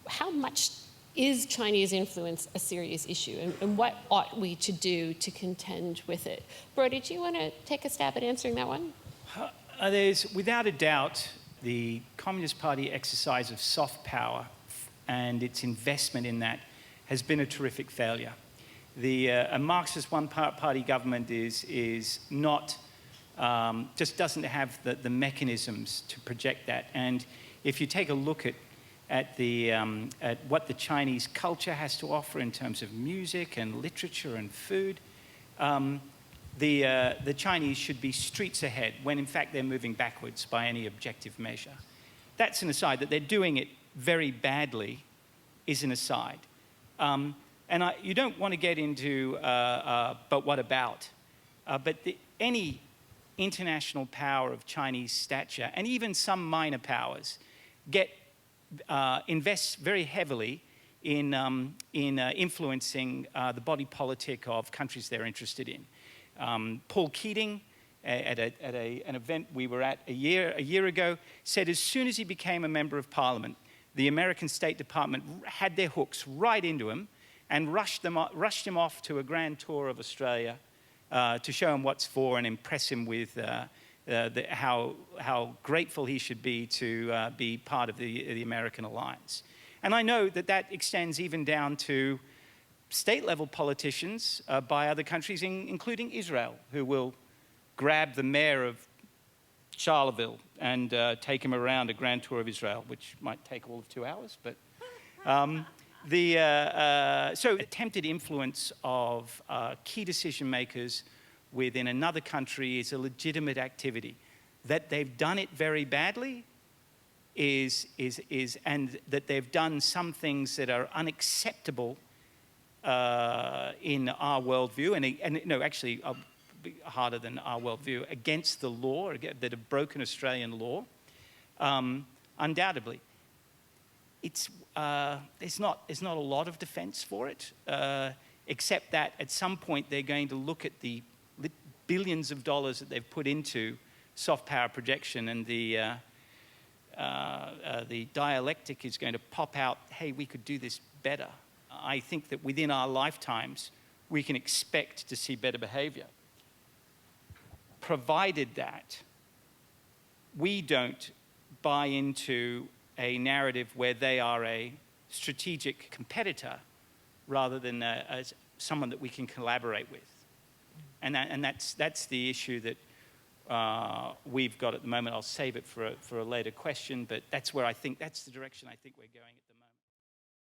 how much is Chinese influence a serious issue, and what ought we to do to contend with it? Brodie, do you want to take a stab at answering that one? There's, without a doubt, the Communist Party exercise of soft power and its investment in that has been a terrific failure. A Marxist one-party government is not, just doesn't have the mechanisms to project that. And if you take a look at what the Chinese culture has to offer in terms of music and literature and food, the Chinese should be streets ahead when in fact they're moving backwards by any objective measure. That's an aside. That they're doing it very badly is an aside. You don't want to get into but what about? But any international power of Chinese stature, and even some minor powers, invests very heavily in influencing the body politic of countries they're interested in. Paul Keating, at an event we were at a year ago, said as soon as he became a member of Parliament, the American State Department had their hooks right into him and rushed him off to a grand tour of Australia to show him what's for and impress him with how grateful he should be to be part of the American alliance. And I know that extends even down to state-level politicians by other countries, including Israel, who will grab the mayor of Charleville and take him around a grand tour of Israel, which might take all of 2 hours. But so attempted influence of key decision makers within another country is a legitimate activity. That they've done it very badly and that they've done some things that are unacceptable in our worldview, and no, actually harder than our worldview, against the law, that have broken Australian law, undoubtedly. There's not a lot of defence for it, except that at some point they're going to look at the billions of dollars that they've put into soft power projection, and the dialectic is going to pop out, hey, we could do this better. I think that within our lifetimes, we can expect to see better behaviour, provided that we don't buy into a narrative where they are a strategic competitor rather than as someone that we can collaborate with. And that's the issue that we've got at the moment. I'll save it for a later question, but that's where I think, that's the direction I think we're going at the moment.